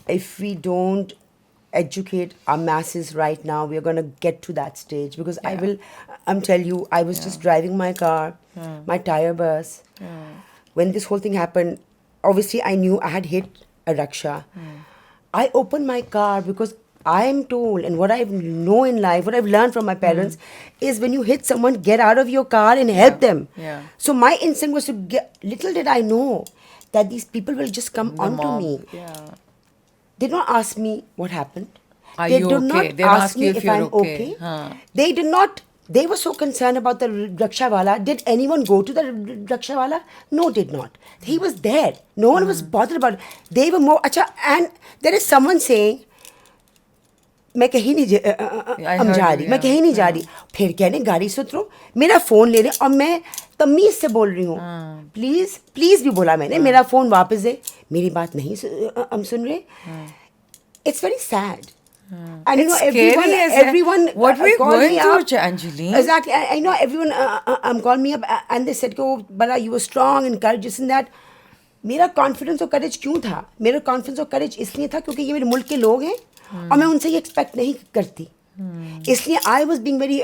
if we don't educate our masses right now, we're going to get to that stage. Because I'm tell you, I was just driving my car, my tire burst. When this whole thing happened, obviously I knew I had hit a rickshaw. I opened my car because I am told, and what I know in life, what I've learned from my parents, is when you hit someone, get out of your car and help them. Yeah. So my instinct was to get. Little did I know that these people will just come The onto mob. me. Yeah. They did not ask me what happened. Are They you did okay? not They didn't ask ask you me if if you're I'm okay. okay. Huh. They did not. They were so concerned about the rakshawala. Did anyone go to the rakshawala? No, did not. He was there. No one was bothered about it. They were more. Acha, and there is someone saying, मैं कहीं नहीं I हम heard जा you, रही, मैं yeah. कहीं नहीं जा रही. फिर कहने गाड़ी से उतरो, मेरा फोन ले रहे और मैं तमीज से बोल रही हूँ, प्लीज प्लीज भी बोला मैंने, मेरा फोन वापस दे. मेरी बात नहीं हम सुन रहे. It's very sad. And It's scary, isn't it? everyone What we're called going me through, up. Angeline. Exactly. I know everyone called me up and they said, "Oh, Bala, you were strong and courageous in that." मेरा confidence और करेज क्यों था? मेरा confidence और करेज इसलिए था क्योंकि ये मेरे मुल्क के लोग हैं और मैं उनसे ये एक्सपेक्ट नहीं करती. इसलिए I was being very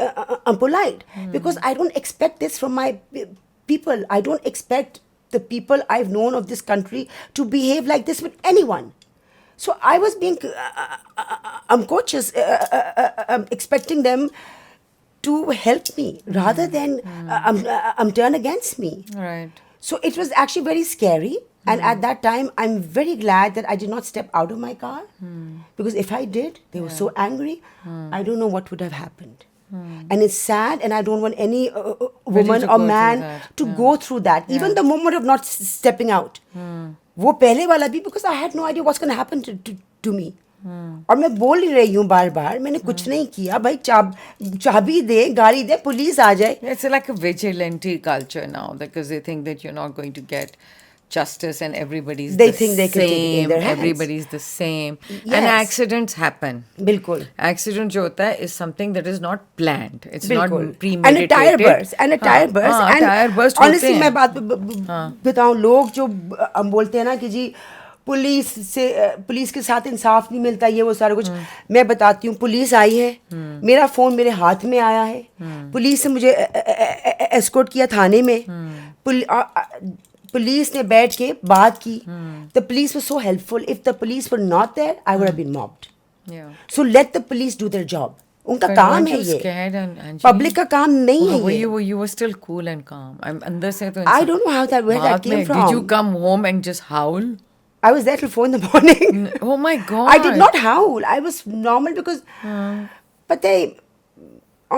polite because I don't expect this from my people. I don't expect the people I have known of this country to behave like this with anyone. So I was being cautious, expecting them to help me rather than turn against me. Right. So it was actually very scary. And at that time, I'm very glad that I did not step out of my car. Because if I did, they were so angry. I don't know what would have happened. And it's sad, and I don't want any woman to or go through man that. to go through that. Even the moment of not stepping out. वो पहले वाला भी because I had no idea what's going to happen to me. और मैं बोल ही रही हूँ बार बार, मैंने कुछ नहीं किया भाई. चाबी दे, गाड़ी दे, पुलिस आ जाए. It's like a vigilante culture now because they think that you're not going to get justice and everybody's They the think they can take it in same. their hands. Everybody's the same. Yes. And accidents happen. बिल्कुल. Accident जो होता है is something that is not planned. It's बिल्कुल. not premeditated. And a tire burst. And a tire burst. हाँ, And tire burst honestly होते हैं. मैं बात बताऊँ, लोग जो हम बोलते हैं ना कि जी पुलिस के साथ इंसाफ नहीं मिलता, ये वो सारा कुछ. मैं बताती हूँ, पुलिस आई है, मेरा फोन मेरे हाथ में आया है, पुलिस ने मुझे एस्कॉर्ट किया थाने में, पुलिस ने बैठ के बात की. The police was so helpful. If the police were not there I would have been mobbed. Yeah. So let the police do their job. उनका But काम weren't है you ये. scared, Anjali? पब्लिक का काम नहीं है Were ये. you were still cool and calm. I'm अंदर से तो I don't know how that where that बाद came में, from. Did you come home and just howl? I was there till 4 in the morning. Oh my God. I did not howl. I was normal because. But they,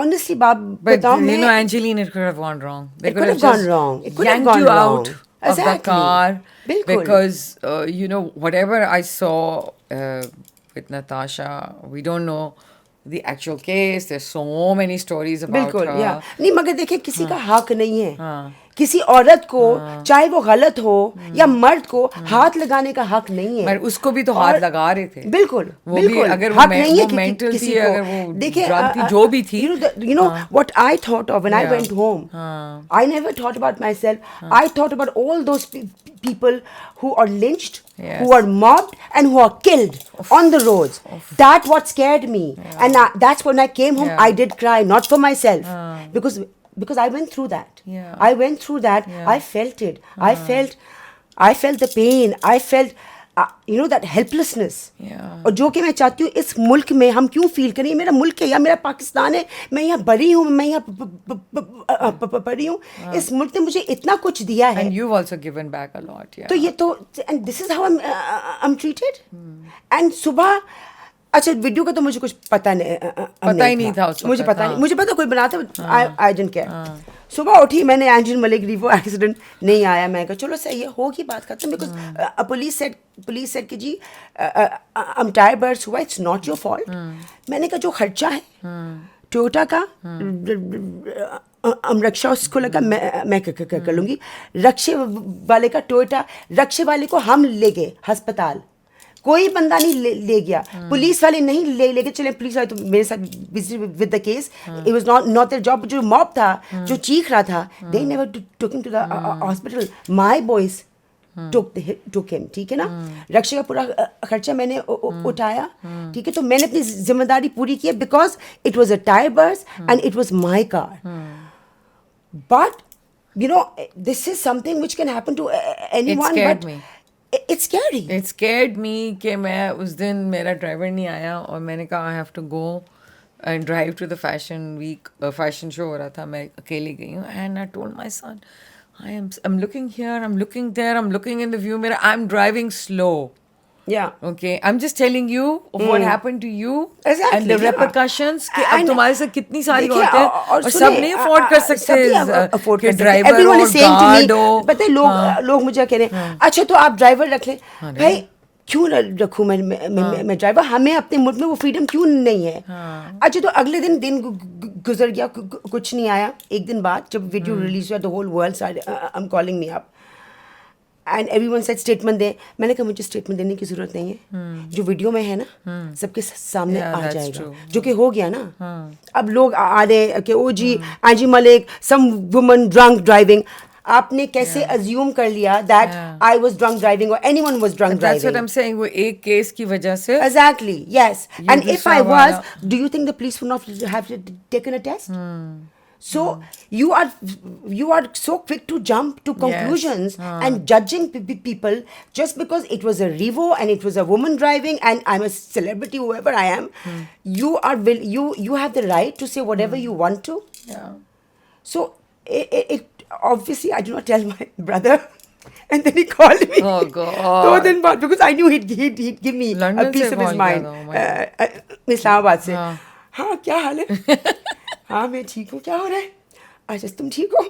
honestly, Bab, But बताऊं you मैं, know, Angeline, it could have gone wrong. They It could have gone just wrong. It could have yanked gone you wrong. out of the Exactly. car बिल्कुल. because you know whatever I saw with Natasha, we don't know the actual case. There's so many stories about बिल्कुल. her. या नहीं, मगर देखिए किसी का हक नहीं है. हाँ. किसी औरत को, चाहे वो गलत हो या मर्द को, हाथ लगाने का हक नहीं है. पर उसको भी तो हाथ लगा रहे थे. बिल्कुल वो भी बिल्कुल. अगर हक वो नहीं है वो mental किसी थी, को. अगर वो देखिए drug थी, जो भी थी. you know what I thought of when I Yeah. went home. हाँ. I never thought about myself. I thought about all those people who are lynched, Yes. who are mobbed, and who are killed on the roads. That's what scared me. And that's when I came home, Yeah. I did cry, not for myself. Because I went through that. Yeah. I went through that. Yeah. I felt it. I felt the pain. I felt, that helplessness. Yeah. और जो कि मैं चाहती हूँ इस मुल्क में हम क्यों फील करें, ये मेरा मुल्क है या मेरा पाकिस्तान है, मैं यहाँ बड़ी हूँ, मैं यहाँ बड़ी हूँ. इस मुल्क ने मुझे इतना कुछ दिया है. And you've also given back a lot. Yeah. तो ये तो, and this is how I'm treated. And सुबह, अच्छा वीडियो का तो मुझे कुछ पता नहीं, पता ही नहीं था उस मुझे वक्त, पता हाँ. नहीं, मुझे पता कोई बनाता, आई डोंट केयर. सुबह उठी मैंने, एंजल मलिक रिवो एक्सीडेंट नहीं आया, मैं कहा चलो सही है, होगी बात खत्म. बिकॉज पुलिस सेड कि जी I'm tired बर्ड्स हुआ, इट्स नॉट योर फॉल्ट. मैंने कहा जो खर्चा है टोयोटा का, रक्षा उसको लगा मैं कर लूँगी. रक्षे वाले का टोयोटा, रक्षे वाले को हम ले गए अस्पताल, कोई बंदा नहीं ले गया. पुलिस वाले नहीं ले गए. चले पुलिस वाले तो मेरे साथ busy with the case. It was not their job. जो मॉब था, जो चीख रहा था, they never took him to the hospital. My boys took him, ठीक है ना. रक्षा का पूरा खर्चा मैंने उठाया, ठीक है. तो मैंने अपनी जिम्मेदारी पूरी की because it was a tire burst and it was my car. But you know, this is something which can happen to anyone. It scared but me. It's scary. It scared me कि मैं उस दिन मेरा driver नहीं आया और मैंने कहा I have to go and drive to the fashion week, fashion show हो रहा था, मैं अकेली गई हूँ. And I told my son, I'm looking here, I'm looking there, I'm looking in the view mirror, I'm driving slow. Yeah. Okay, I'm just telling you of what happened to you. Exactly, and the yeah. repercussions कि अब And तुम्हारे से कितनी सारी देखिए, औरतें और सब सुनिए, नहीं अफोर्ड कर सकते अफोर्ड कि कर सकते. ड्राइवर Everyone और is saying to me, guard हो. पता है लोग मुझे कह रहे हैं, अच्छा तो आप ड्राइवर रख लें. भाई क्यों रखूं मैं ड्राइवर? हमें अपने मुल्क में वो फ्रीडम क्यों नहीं है? अच्छा तो अगले दिन गुजर गया, कुछ नहीं आया. एक दिन बाद जब वीडियो रिलीज हुआ, the whole world I am calling me up and everyone said statement दे. मैंने कहा मुझे स्टेटमेंट देने की जरूरत नहीं है. जो वीडियो में है ना सबके सामने Yeah, आ that's जाएगा, true. जो कि हो गया ना. अब लोग आ रहे कि ओ जी Angie Malik some woman drunk driving. आपने कैसे अज्यूम कर लिया that I was drunk driving और anyone was drunk That's what driving? I'm saying. वो एक केस की वजह से Exactly, yes. And if दूसरा I was, वाला- do you think the police would not have taken a test? So you are so quick to jump to conclusions and judging people just because it was a Revo and it was a woman driving and I'm a celebrity, whoever I am. You have the right to say whatever you want to. Yeah. So it obviously I do not tell my brother. And then he called me. Oh, God. 2 दिन बाद, because I knew he'd give me a London piece से of his call mind. किया था, oh my Islamabad से. हाँ. हाँ क्या हाल है? हाँ मैं ठीक हूँ. क्या हो रहा है? अच्छा तुम ठीक हो?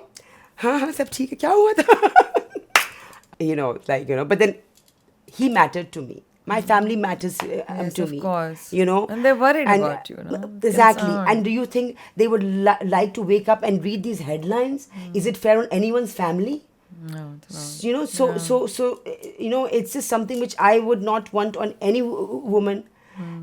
हाँ सब ठीक है. क्या हुआ था? But then he mattered to me. My family matters Yes, to of me. course. You know. And they're worried about you, no? Exactly. Concerned. And do you think they would like to wake up and read these headlines? Is it fair on anyone's family? No, it's not. You know, so it's just something which I would not want on any woman.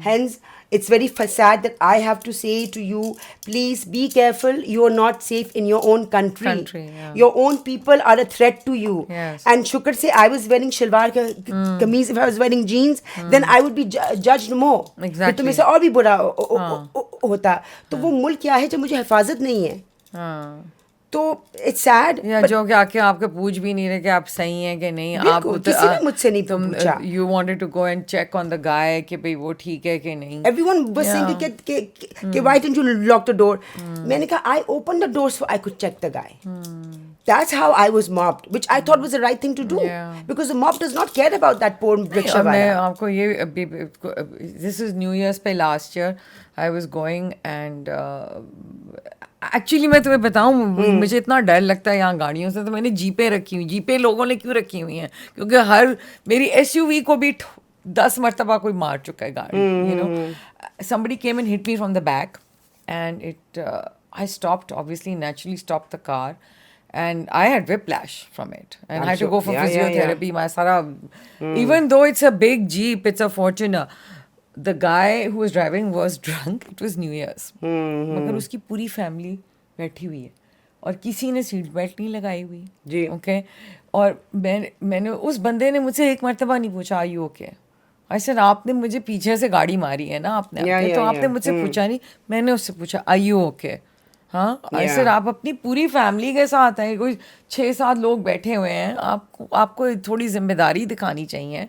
Hence, it's very sad that I have to say to you, please be careful. You are not safe in your own country. Yeah. Your own people are a threat to you. Yes. And shukr say I was wearing shalwar kameez. If I was wearing jeans, then I would be judged more. Exactly. तो मेरे से और भी बुरा होता. तो वो मुल्क क्या है जब मुझे हिफाजत नहीं है? हाँ. तो इट्स सैड. या जो कि आके आपके पूछ भी नहीं रहे कि आप सही हैं कि नहीं. आप किसी ने मुझसे नहीं पूछा. You wanted to go and check on the guy कि भाई वो ठीक है कि नहीं. Everyone was saying कि why didn't you lock the door? मैंने कहा I opened the doors so I could check the guy. That's how I was mobbed, which I thought was the right thing to do. Yeah. Because the mob does not care about that poor rickshaw मैं wala. आपको ये this is New Year's पे last year I was going and actually मैं तुम्हें बताऊं मुझे इतना डर लगता है यहाँ गाड़ियों से, तो मैंने जीपें रखी हुई. जीपें लोगों ने क्यों रखी हुई हैं? क्योंकि मेरी SUV को भी 10 मरतबा कोई मार चुका है गाड़ी. You know, somebody came and hit me from the back and I stopped, obviously naturally stopped the car and I had whiplash from it and I had to go for physiotherapy. My sara, even though it's a big Jeep, it's a Fortuner. The guy who was driving was drunk. It was New Year's. मगर उसकी पूरी family बैठी हुई है और किसी ने seat belt नहीं लगाई हुई. जी. ओके. और मैंने उस बंदे ने मुझसे एक मरतबा नहीं पूछा are you okay. I said आपने मुझे पीछे से गाड़ी मारी है ना आपने, तो आपने मुझसे पूछा नहीं. मैंने उससे पूछा आर यू ओके. हाँ. आई सेड आप अपनी पूरी फैमिली के साथ हैं, कोई 6-7 लोग बैठे हुए हैं, आपको थोड़ी जिम्मेदारी दिखानी चाहिए.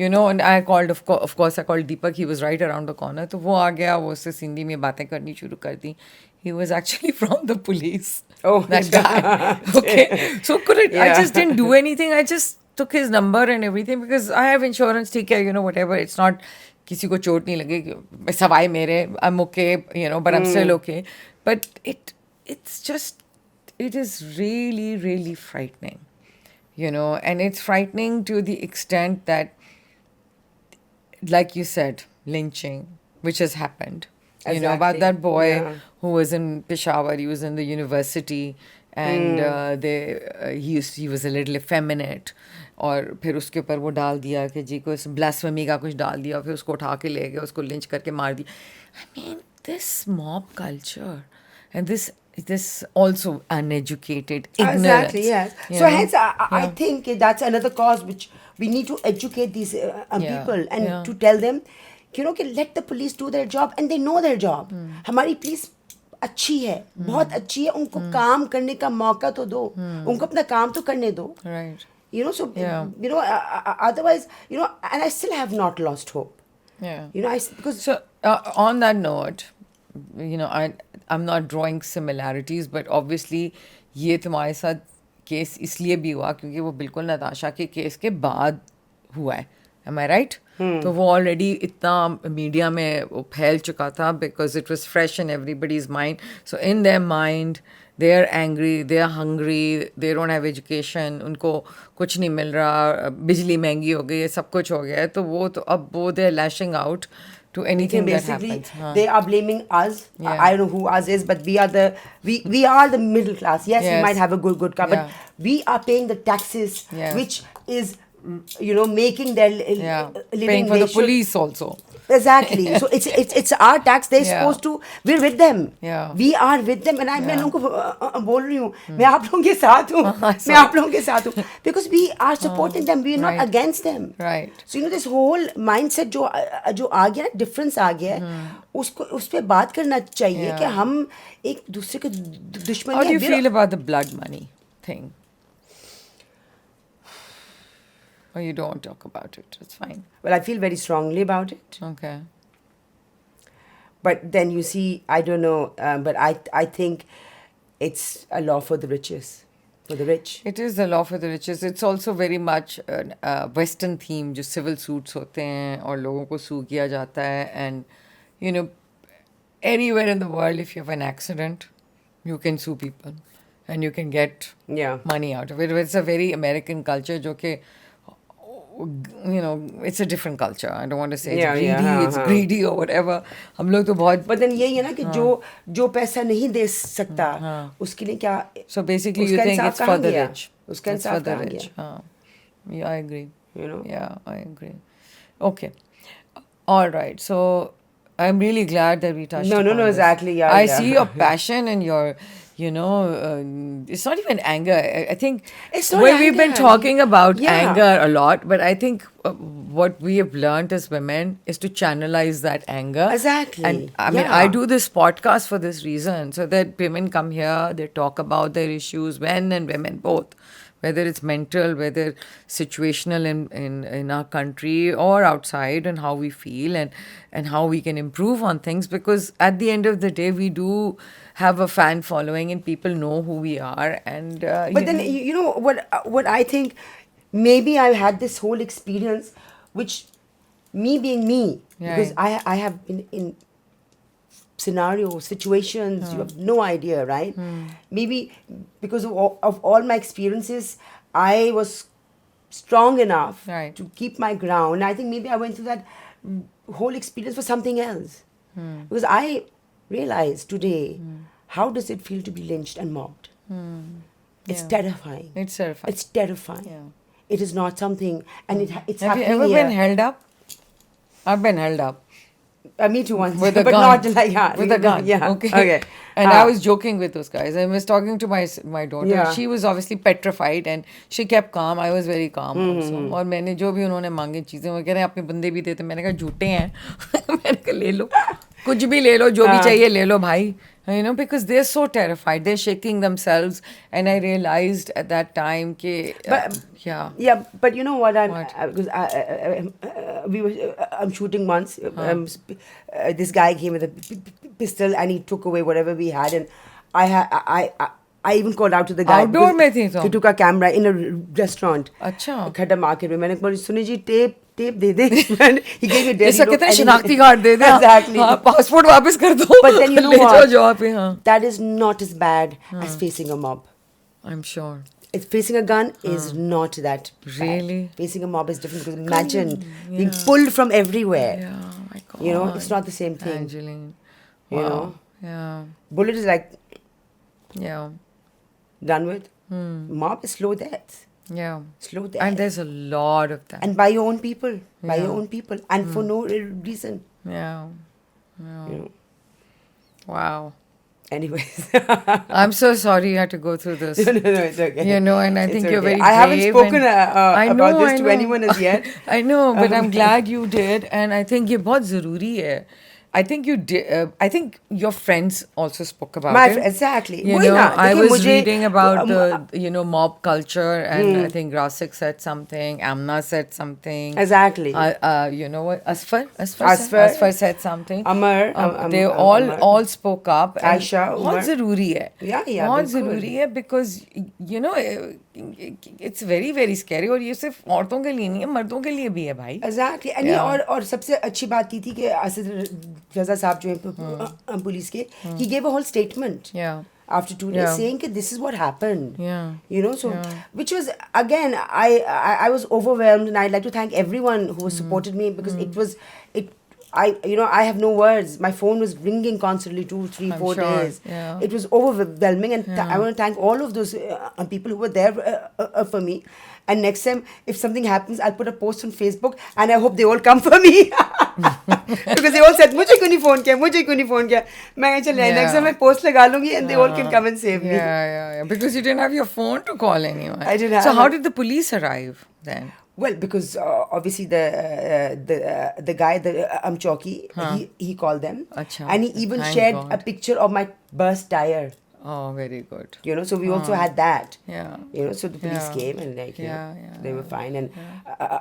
You know, and I called, of course, I called Deepak. He was right around the corner. तो वो आ गया, वो उससे सिंधी में बातें करनी शुरू कर दी. He was actually from the police. Oh, that guy. Okay. So I just didn't do anything. I just took his number and everything because I have insurance. ठीक है, you know, whatever. It's not किसी को चोट नहीं लगे. सवाई मेरे, I'm okay, you know, but I'm still okay. But it's just, it is really, really frightening. You know, and it's frightening to the extent that, like you said, lynching, which has happened. You know, about that boy who was in Peshawar, he was in the university and he was a little effeminate. और फिर उसके ऊपर वो डाल दिया कि जी को blasphemy का कुछ डाल दिया, फिर उसको उठा के ले गए, उसको लिंच करके मार दिया. I mean, this mob culture and this this also uneducated, ignorance. Exactly, yes. you So know? hence, I think that's another cause which we need to educate these people and yeah. to tell them, let the police do their job and they know their job. हमारी police अच्छी है, बहुत अच्छी है, उनको काम करने का मौका तो दो, उनको अपना काम तो करने दो. Right. So otherwise, and I still have not lost hope. Yeah. Because So on that note, I'm not drawing similarities, but obviously ये तुम्हारे साथ केस इसलिए भी हुआ क्योंकि वो बिल्कुल नताशा के केस के बाद हुआ है. Am I right? तो वो ऑलरेडी इतना मीडिया में वो फैल चुका था because it was fresh in everybody's mind. So in their mind, they are angry, they are hungry, they don't have education, उनको कुछ नहीं मिल रहा, बिजली महंगी हो गई है, सब कुछ हो गया है, तो वो तो अब वो they are lashing out to anything that basically happens. they are blaming us. Yeah. I don't know who us is, but we are the middle class. Yes, we Yes. might have a good car, Yeah. but we are paying the taxes, Yes. which is making their Yeah, living. paying for They the should- police also. Exactly. So it's our tax. They're Yeah. supposed to. We're with them. Yeah. We are with them, and मैं Yeah. लोगों को बोल रही हूँ, मैं आप लोगों के साथ हूँ, मैं आप लोगों के साथ हूँ, because we are supporting them. We are not Right. against them. Right. So this whole mindset जो आ गया ना, difference आ गया है, उसको उस पे बात करना चाहिए Yeah. कि हम एक दूसरे के दुश्मन How do हैं. you feel about the blood money thing? Or you don't talk about it? It's fine. Well, I feel very strongly about it. Okay. But then you see, I don't know, but I think it's a law for the riches, for the rich. It is the law for the riches. It's also very much a Western theme, जो civil suits होते हैं और लोगों को sue किया जाता है. And, anywhere in the world, if you have an accident, you can sue people. And you can get Yeah. money out of it. It's a very American culture, जो कि, it's a different culture. I don't want to say it's Yeah, greedy, yeah, it's हाँ. greedy or whatever. हम लोग तो बहुत. But then यही है ना कि जो पैसा नहीं दे सकता, उसके लिए क्या? So basically, you उसका think इंसाफ it's for कहाँ the गया? rich. उसका It's for इंसाफ the कहाँ rich. गया? Yeah, I agree. Yeah, I agree. Okay. All right. So I'm really glad that we touched No, upon this. exactly, yeah, I yeah. see your passion and your, it's not even anger. I think It's not we've been anger. talking about Yeah. anger a lot, but I think what we have learned as women is to channelize that anger. Exactly. And I mean, Yeah. I do this podcast for this reason, so that women come here, they talk about their issues, men and women both, whether it's mental, whether situational in our country or outside, and how we feel and how we can improve on things. Because at the end of the day, we do have a fan following and people know who we are. And But then you know what I think, maybe I had this whole experience, which me being me, because I have been in scenarios, situations, you have no idea, right? Maybe because of all my experiences, I was strong enough Right. to keep my ground. I think maybe I went through that whole experience for something else. Because I realized today, how does it feel to be lynched and mobbed? It's Yeah. terrifying. It's terrifying. It's terrifying. Yeah. It is not something, and it's Have you happening ever here. been held up? I've been held up. Me too once, With a but gun. not like with a gun. Yeah. Okay. And I was joking with those guys. I was talking to my daughter. Yeah. She was obviously petrified and she kept calm. I was very calm also. और मैंने जो भी उन्होंने मांगे चीजें, वो कह रहे हैं अपने बंदे भी देते. मैंने कहा झूठे हैं. मैंने कहा ले लो, कुछ भी ले लो, जो भी चाहिए ले लो भाई. Because they're so terrified, they're shaking themselves, and I realized at that time कि Yeah, but you know what? What? Because I'm shooting once. This guy came with a pistol and he took away whatever we had, and I even called out to the guy. Outdoor because में थी तो? He took a camera in a restaurant. अच्छा. खड्डा market में. मैंने कहा Sunny ji tape दे दे. And he gave me a जैसा dirty कहते हैं look, and शनाख्ती कार्ड दे दे. Exactly. हाँ, पासपोर्ट वापस कर दो. But then you know ले जाओ what? जॉब पे. हाँ. That is not as bad as facing a mob. I'm sure. It's facing a gun is not that bad. Really? Facing a mob is different because imagine being pulled from everywhere. Yeah, my God. You know, it's not the same thing. Angeline. You Wow. know? Yeah. Bullet is like Yeah. done with. Mob is slow death. Yeah. Slow death. And there's a lot of that. And by your own people. By your Yeah. own people. And for no reason. Yeah. Yeah. You know. Wow. Anyways. I'm so sorry you had to go through this. No, it's okay. You know, and I It's think you're okay. very I haven't brave spoken I about this I to know. anyone as yet. I know, but I'm glad you did, and I think ये बहुत ज़रूरी है. I think you did. I think your friends also spoke about it. Exactly. You वही know, ना, I देखिए was मुझे, reading about um, the mob culture, and I think Rasik said something, Amna said something. Exactly. You know what? Asfar Asfar said something. Amar, They Amar. all spoke up. And Aisha, बहुत Umar. ज़रूरी है. Yeah, बहुत बिल्कुल. ज़रूरी है because you know it's very very scary, और ये सिर्फ औरतों के लिए नहीं है, मर्दों के लिए भी है भाई. Exactly. And Yeah. और सबसे अच्छी बात ये थी कि असद रजा साहब जो हैं पुलिस के, he gave a whole statement. Yeah. After 2 days, Yeah. saying that this is what happened. Yeah. You know, so Yeah. which was again, I was overwhelmed, and I'd like to thank everyone who supported me, because I have no words. My phone was ringing constantly 2, 3, I'm 4 sure. days. Yeah. It was overwhelming, and I want to thank all of those people who were there for me. And next time, if something happens, I'll put a post on Facebook, and I hope they all come for me. Because they all said, मुझे क्यों नहीं phone किया, मुझे क्यों नहीं phone किया. मैं कहा चल Yeah. next time मैं post लगा लूँगी, and they all can come and save me. Yeah. Because you didn't have your phone to call anyone. I didn't So have how it. did the police arrive then? Well, because obviously the guy, the Chowki, he called them, Acha. and he even Thank shared God. a picture of my burst tire. Oh, very good. You know, so we also had that. Yeah. You know, so the police Yeah. came, and like, you know, Yeah, they were fine. And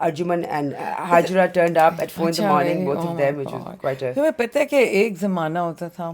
Arjuman and Hajra turned up at 4 in the अच्छा, morning, very- both oh of them, my which was God. quite a... तुम्हें पता है कि एक ज़माना होता था